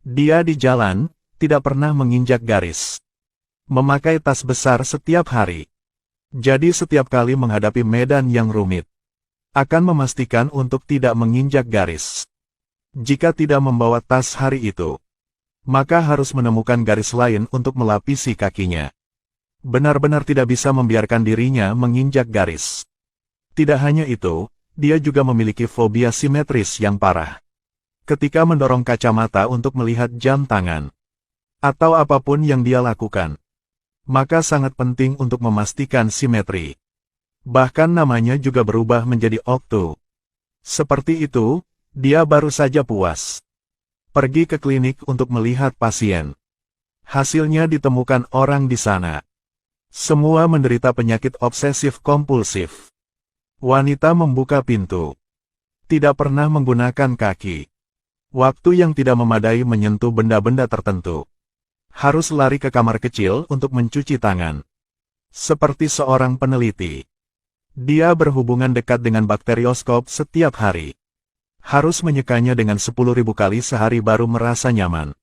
Dia di jalan, tidak pernah menginjak garis. Memakai tas besar setiap hari. Jadi setiap kali menghadapi medan yang rumit, akan memastikan untuk tidak menginjak garis. Jika tidak membawa tas hari itu, maka harus menemukan garis lain untuk melapisi kakinya. Benar-benar tidak bisa membiarkan dirinya menginjak garis. Tidak hanya itu, dia juga memiliki fobia simetris yang parah. Ketika mendorong kacamata untuk melihat jam tangan, atau apapun yang dia lakukan, maka sangat penting untuk memastikan simetri. Bahkan namanya juga berubah menjadi Okto. Seperti itu, dia baru saja puas pergi ke klinik untuk melihat pasien. Hasilnya ditemukan orang di sana. Semua menderita penyakit obsesif-kompulsif. Wanita membuka pintu. Tidak pernah menggunakan kaki. Waktu yang tidak memadai menyentuh benda-benda tertentu. Harus lari ke kamar kecil untuk mencuci tangan. Seperti seorang peneliti. Dia berhubungan dekat dengan bakterioskop setiap hari. Harus menyekanya dengan 10.000 kali sehari baru merasa nyaman.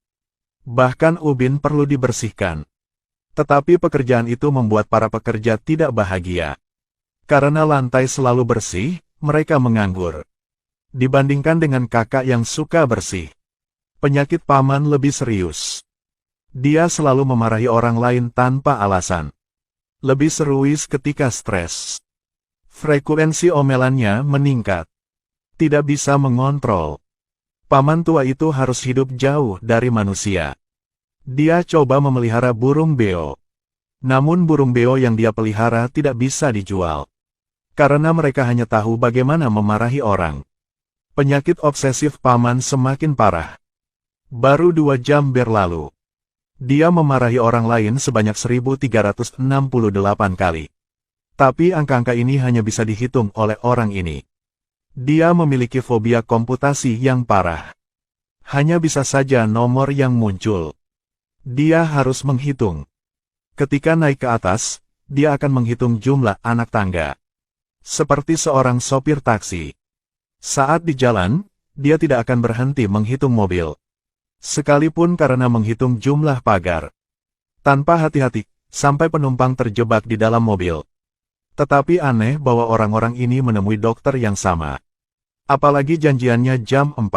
Bahkan ubin perlu dibersihkan. Tetapi pekerjaan itu membuat para pekerja tidak bahagia. Karena lantai selalu bersih, mereka menganggur. Dibandingkan dengan kakak yang suka bersih, penyakit paman lebih serius. Dia selalu memarahi orang lain tanpa alasan. Lebih seruis ketika stres. Frekuensi omelannya meningkat. Tidak bisa mengontrol. Paman tua itu harus hidup jauh dari manusia. Dia coba memelihara burung beo. Namun burung beo yang dia pelihara tidak bisa dijual. Karena mereka hanya tahu bagaimana memarahi orang. Penyakit obsesif paman semakin parah. Baru 2 jam berlalu. Dia memarahi orang lain sebanyak 1.368 kali. Tapi angka-angka ini hanya bisa dihitung oleh orang ini. Dia memiliki fobia komputasi yang parah. Hanya bisa saja nomor yang muncul. Dia harus menghitung. Ketika naik ke atas, dia akan menghitung jumlah anak tangga. Seperti seorang sopir taksi. Saat di jalan, dia tidak akan berhenti menghitung mobil. Sekalipun karena menghitung jumlah pagar. Tanpa hati-hati, sampai penumpang terjebak di dalam mobil. Tetapi aneh bahwa orang-orang ini menemui dokter yang sama. Apalagi janjiannya jam 4.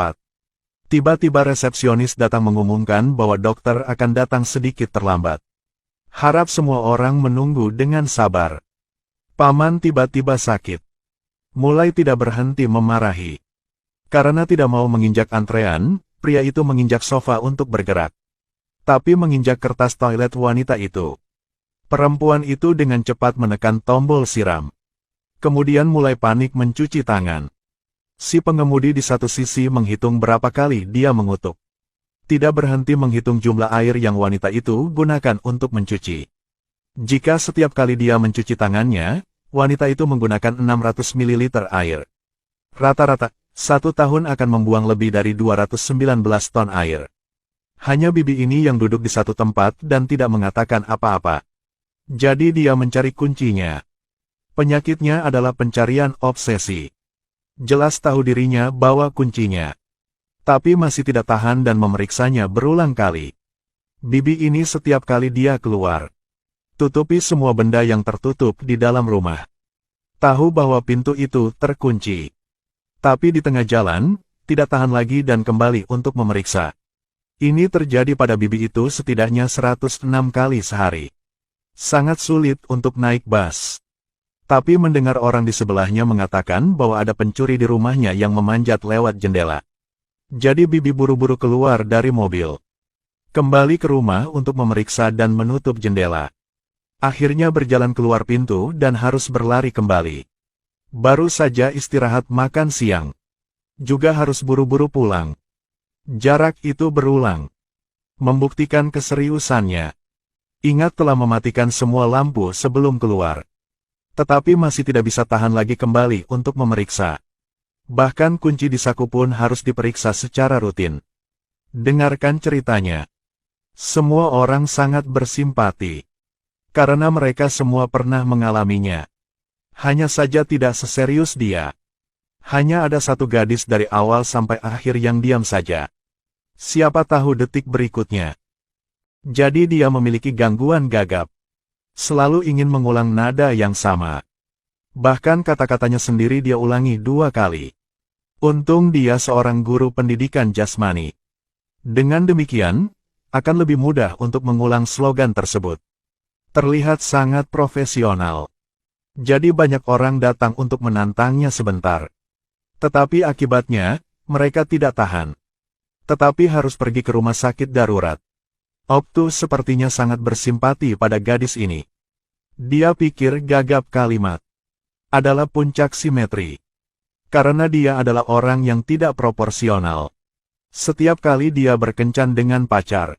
Tiba-tiba resepsionis datang mengumumkan bahwa dokter akan datang sedikit terlambat. Harap semua orang menunggu dengan sabar. Paman tiba-tiba sakit. Mulai tidak berhenti memarahi. Karena tidak mau menginjak antrean, pria itu menginjak sofa untuk bergerak. Tapi menginjak kertas toilet wanita itu. Perempuan itu dengan cepat menekan tombol siram. Kemudian mulai panik mencuci tangan. Si pengemudi di satu sisi menghitung berapa kali dia mengutuk. Tidak berhenti menghitung jumlah air yang wanita itu gunakan untuk mencuci. Jika setiap kali dia mencuci tangannya, wanita itu menggunakan 600 ml air. Rata-rata, 1 tahun akan membuang lebih dari 219 ton air. Hanya bibi ini yang duduk di satu tempat dan tidak mengatakan apa-apa. Jadi dia mencari kuncinya. Penyakitnya adalah pencarian obsesi. Jelas tahu dirinya bawa kuncinya. Tapi masih tidak tahan dan memeriksanya berulang kali. Bibi ini setiap kali dia keluar. Tutupi semua benda yang tertutup di dalam rumah. Tahu bahwa pintu itu terkunci. Tapi di tengah jalan, tidak tahan lagi dan kembali untuk memeriksa. Ini terjadi pada bibi itu setidaknya 106 kali sehari. Sangat sulit untuk naik bus. Tapi mendengar orang di sebelahnya mengatakan bahwa ada pencuri di rumahnya yang memanjat lewat jendela. Jadi bibi buru-buru keluar dari mobil. Kembali ke rumah untuk memeriksa dan menutup jendela. Akhirnya berjalan keluar pintu dan harus berlari kembali. Baru saja istirahat makan siang. Juga harus buru-buru pulang. Jarak itu berulang. Membuktikan keseriusannya. Ingat telah mematikan semua lampu sebelum keluar. Tetapi masih tidak bisa tahan lagi kembali untuk memeriksa. Bahkan kunci di saku pun harus diperiksa secara rutin. Dengarkan ceritanya. Semua orang sangat bersimpati. Karena mereka semua pernah mengalaminya. Hanya saja tidak seserius dia. Hanya ada satu gadis dari awal sampai akhir yang diam saja. Siapa tahu detik berikutnya. Jadi dia memiliki gangguan gagap. Selalu ingin mengulang nada yang sama. Bahkan kata-katanya sendiri dia ulangi 2 kali. Untung dia seorang guru pendidikan jasmani. Dengan demikian, akan lebih mudah untuk mengulang slogan tersebut. Terlihat sangat profesional. Jadi banyak orang datang untuk menantangnya sebentar. Tetapi akibatnya, mereka tidak tahan. Tetapi harus pergi ke rumah sakit darurat. Oktu sepertinya sangat bersimpati pada gadis ini. Dia pikir gagap kalimat adalah puncak simetri. Karena dia adalah orang yang tidak proporsional. Setiap kali dia berkencan dengan pacar,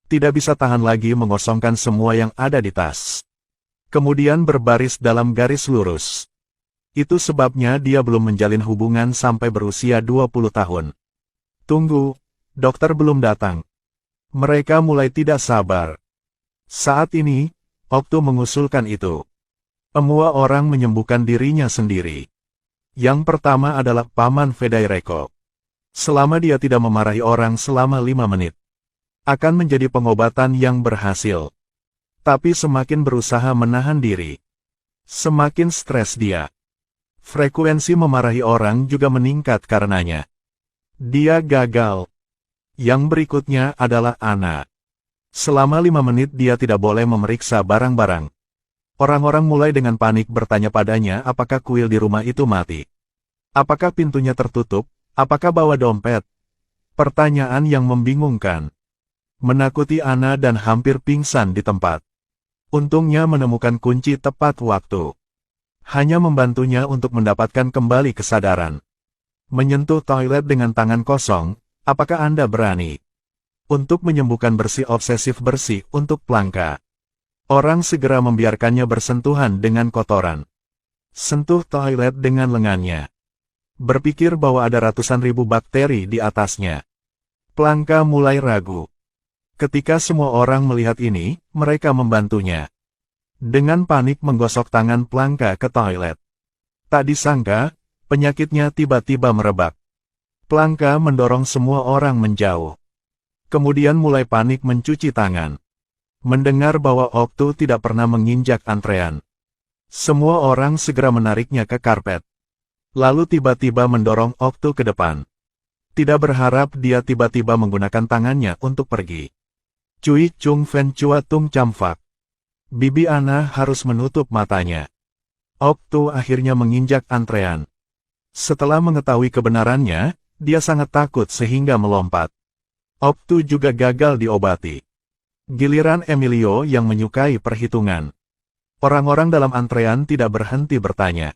tidak bisa tahan lagi mengosongkan semua yang ada di tas. Kemudian berbaris dalam garis lurus. Itu sebabnya dia belum menjalin hubungan sampai berusia 20 tahun. Tunggu, dokter belum datang. Mereka mulai tidak sabar. Saat ini, Oktu mengusulkan itu. Semua orang menyembuhkan dirinya sendiri. Yang pertama adalah Paman Federico. Selama dia tidak memarahi orang selama 5 menit. Akan menjadi pengobatan yang berhasil. Tapi semakin berusaha menahan diri, semakin stres dia. Frekuensi memarahi orang juga meningkat karenanya. Dia gagal. Yang berikutnya adalah Ana. Selama 5 menit dia tidak boleh memeriksa barang-barang. Orang-orang mulai dengan panik bertanya padanya apakah kuil di rumah itu mati. Apakah pintunya tertutup, apakah bawa dompet? Pertanyaan yang membingungkan. Menakuti Ana dan hampir pingsan di tempat. Untungnya menemukan kunci tepat waktu. Hanya membantunya untuk mendapatkan kembali kesadaran. Menyentuh toilet dengan tangan kosong, apakah Anda berani? Untuk menyembuhkan bersih obsesif bersih untuk Plangka. Orang segera membiarkannya bersentuhan dengan kotoran. Sentuh toilet dengan lengannya. Berpikir bahwa ada ratusan ribu bakteri di atasnya. Plangka mulai ragu. Ketika semua orang melihat ini, mereka membantunya. Dengan panik menggosok tangan Plangka ke toilet. Tak disangka, penyakitnya tiba-tiba merebak. Plangka mendorong semua orang menjauh. Kemudian mulai panik mencuci tangan. Mendengar bahwa Oktu tidak pernah menginjak antrean. Semua orang segera menariknya ke karpet. Lalu tiba-tiba mendorong Oktu ke depan. Tidak berharap dia tiba-tiba menggunakan tangannya untuk pergi. Cui Chung Fen Chua Tung Camfak. Bibi Ana harus menutup matanya. Oktu akhirnya menginjak antrean. Setelah mengetahui kebenarannya, dia sangat takut sehingga melompat. Oktu juga gagal diobati. Giliran Emilio yang menyukai perhitungan. Orang-orang dalam antrean tidak berhenti bertanya.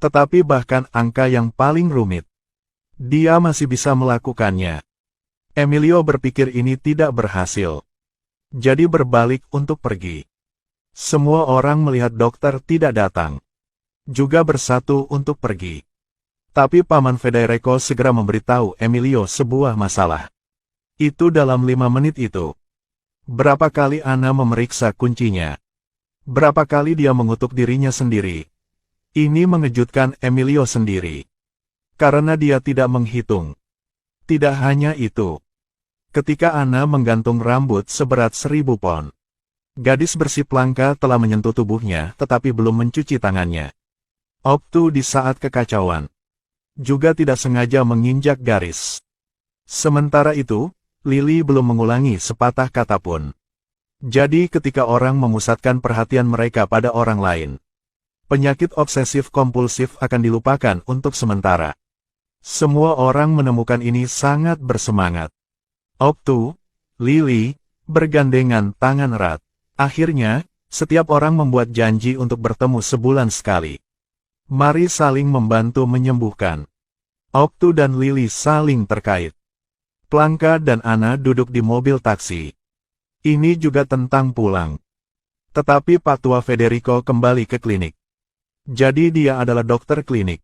Tetapi bahkan angka yang paling rumit, dia masih bisa melakukannya. Emilio berpikir ini tidak berhasil. Jadi berbalik untuk pergi. Semua orang melihat dokter tidak datang. Juga bersatu untuk pergi. Tapi Paman Federico segera memberitahu Emilio sebuah masalah. Itu dalam 5 menit itu. Berapa kali Ana memeriksa kuncinya? Berapa kali dia mengutuk dirinya sendiri? Ini mengejutkan Emilio sendiri. Karena dia tidak menghitung. Tidak hanya itu. Ketika Ana menggantung rambut seberat 1000 pon. Gadis bersih Plangka telah menyentuh tubuhnya tetapi belum mencuci tangannya. Oktu di saat kekacauan. Juga tidak sengaja menginjak garis. Sementara itu, Lily belum mengulangi sepatah kata pun. Jadi ketika orang memusatkan perhatian mereka pada orang lain, penyakit obsesif-kompulsif akan dilupakan untuk sementara. Semua orang menemukan ini sangat bersemangat. Oktu, Lily, bergandengan tangan erat. Akhirnya, setiap orang membuat janji untuk bertemu sebulan sekali. Mari saling membantu menyembuhkan. Oktu dan Lily saling terkait. Plangka dan Ana duduk di mobil taksi. Ini juga tentang pulang. Tetapi Pak Tua Federico kembali ke klinik. Jadi dia adalah dokter klinik.